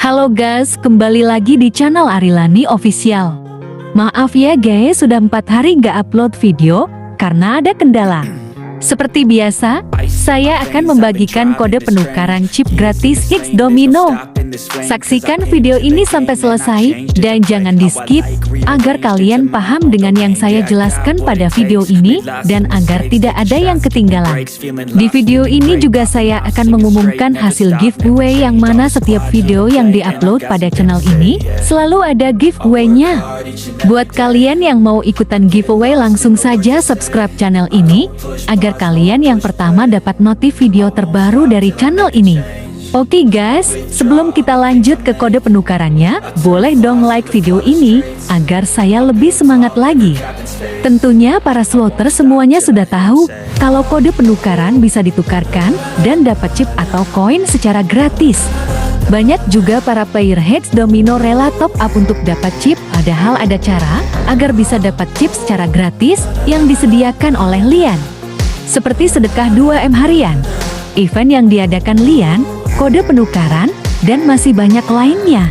Halo guys, kembali lagi di channel Arilani Official. Maaf ya guys, sudah 4 hari nggak upload video karena ada kendala. Seperti biasa, saya akan membagikan kode penukaran chip gratis Higgs domino. Saksikan video ini sampai selesai dan jangan di skip agar kalian paham dengan yang saya jelaskan pada video ini dan agar tidak ada yang ketinggalan. Di video ini juga saya akan mengumumkan hasil giveaway yang mana setiap video yang diupload pada channel ini selalu ada giveaway-nya. Buat kalian yang mau ikutan giveaway langsung saja subscribe channel ini agar kalian yang pertama dapat notif video terbaru dari channel ini. Oke guys, sebelum kita lanjut ke kode penukarannya, boleh dong like video ini agar saya lebih semangat lagi. Tentunya para slotter semuanya sudah tahu kalau kode penukaran bisa ditukarkan dan dapat chip atau koin secara gratis. Banyak juga para player higgs domino rela top up untuk dapat chip, padahal ada cara agar bisa dapat chip secara gratis yang disediakan oleh Lian. Seperti sedekah 2M harian, event yang diadakan Lian, kode penukaran, dan masih banyak lainnya.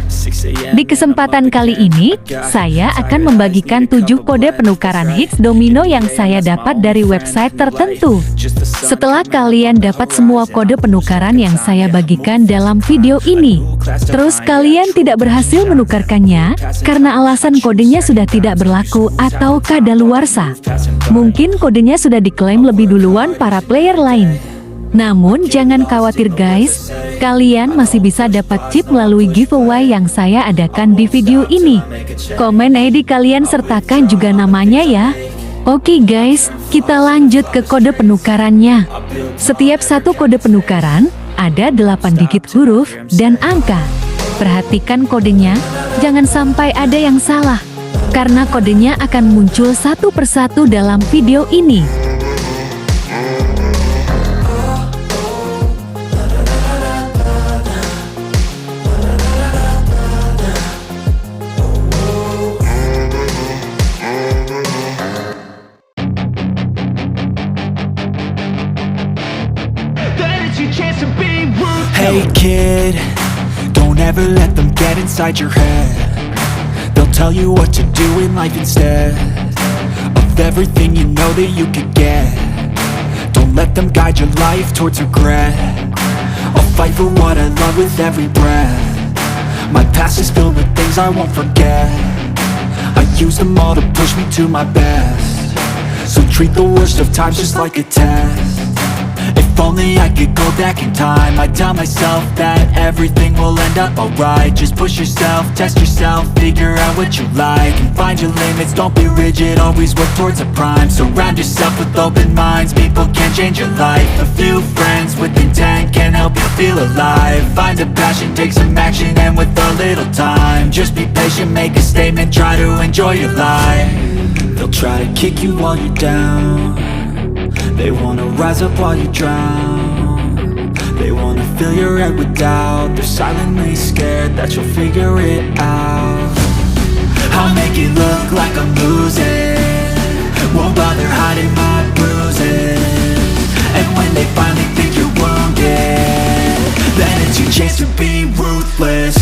Di kesempatan kali ini, saya akan membagikan 7 kode penukaran Higgs domino yang saya dapat dari website tertentu. Setelah kalian dapat semua kode penukaran yang saya bagikan dalam video ini, terus kalian tidak berhasil menukarkannya karena alasan kodenya sudah tidak berlaku atau kadaluarsa. Mungkin kodenya sudah diklaim lebih duluan para player lain. Namun jangan khawatir guys, kalian masih bisa dapat chip melalui giveaway yang saya adakan di video ini. Komen ID kalian sertakan juga namanya ya. Oke guys, kita lanjut ke kode penukarannya. Setiap satu kode penukaran ada 8 digit huruf dan angka. Perhatikan kodenya, jangan sampai ada yang salah, karena kodenya akan muncul satu persatu dalam video ini. Hey kid, don't ever let them get inside your head. They'll tell you what to do in life instead of everything you know that you could get. Don't let them guide your life towards regret. I'll fight for what I love with every breath. My past is filled with things I won't forget. I use them all to push me to my best. So treat the worst of times just like a test. If only I could go back in time, I'd tell myself that everything will end up alright. Just push yourself, test yourself, figure out what you like, and find your limits, don't be rigid, always work towards a prime. Surround yourself with open minds, people can change your life. A few friends with intent can help you feel alive. Find a passion, take some action, and with a little time, just be patient, make a statement, try to enjoy your life. They'll try to kick you while you're down. They wanna rise up while you drown. They wanna fill your head with doubt. They're silently scared that you'll figure it out. I'll make it look like I'm losing, won't bother hiding my bruises. And when they finally think you're wounded, then it's your chance to be ruthless.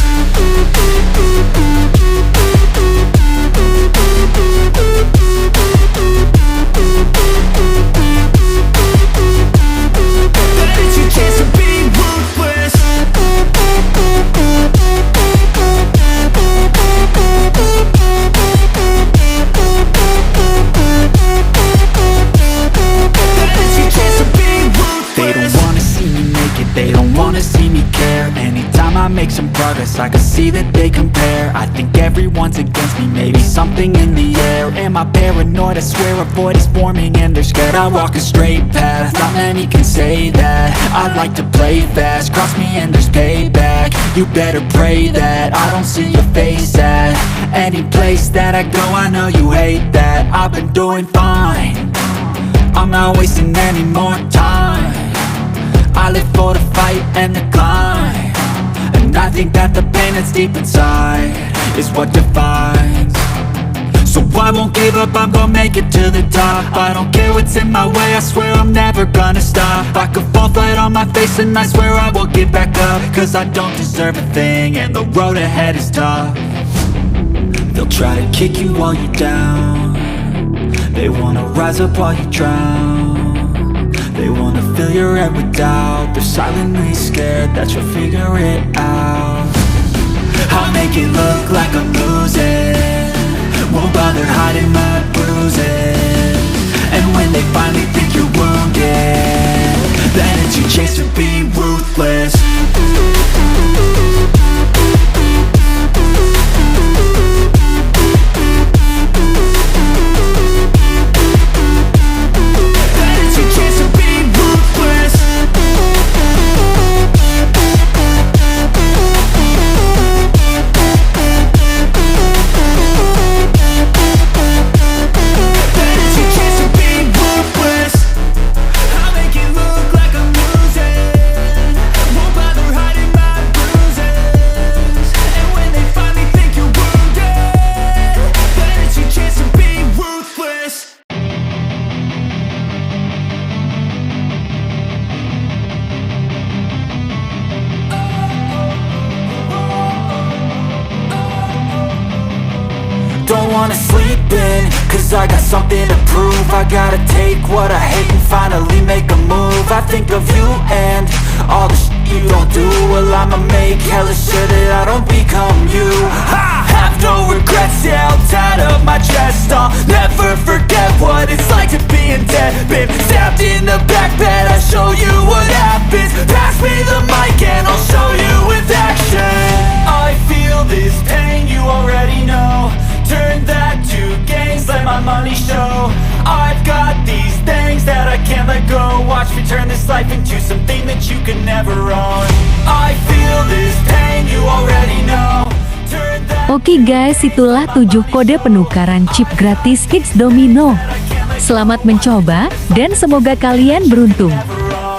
Make some progress, I can see that they compare. I think everyone's against me, maybe something in the air. Am I paranoid? I swear a void is forming and they're scared. I walk a straight path, not many can say that. I like to play fast, cross me and there's payback. You better pray that I don't see your face at any place that I go. I know you hate that. I've been doing fine, I'm not wasting any more time. I live for the fight and the climb, and I think that the pain that's deep inside is what defines. So I won't give up, I'm gonna make it to the top. I don't care what's in my way, I swear I'm never gonna stop. I could fall flat on my face and I swear I will get back up. Cause I don't deserve a thing and the road ahead is tough. They'll try to kick you while you're down. They wanna rise up while you drown. They wanna fill your head with doubt. They're silently scared that you'll figure it out. I'll make it look like I'm losing, won't bother hiding my bruises. And when they finally think you're wounded, then it's your chance to be ruthless. Don't wanna sleep in, cause I got something to prove. I gotta take what I hate and finally make a move. I think of you and all the shit you don't do. Well, I'ma make hella sure that I don't become you. I have no regrets, yeah, I'll tie up my chest. I'll never forget what it's like to be in debt. Been stabbed in the back bed, I'll show you what happens. Pass me the mic and I'll show you with action. I feel this pain, you already know. Turn that to gains, let my money show. I've got these things that I can't let go. Watch me turn this life into something that you can never own. I feel this pain, you already know. Turn that. Oke guys, itulah 7 kode penukaran chip gratis higgs domino. Selamat mencoba dan semoga kalian beruntung.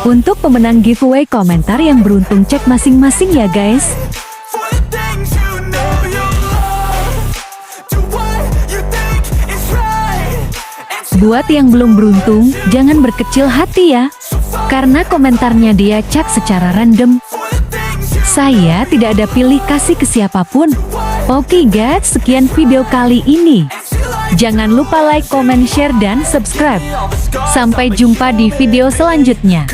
Untuk pemenang giveaway komentar yang beruntung cek masing-masing ya guys. Buat yang belum beruntung, jangan berkecil hati ya. Karena komentarnya dia cak secara random. Saya tidak ada pilih kasih ke siapapun. Oke guys, sekian video kali ini. Jangan lupa like, comment, share, dan subscribe. Sampai jumpa di video selanjutnya.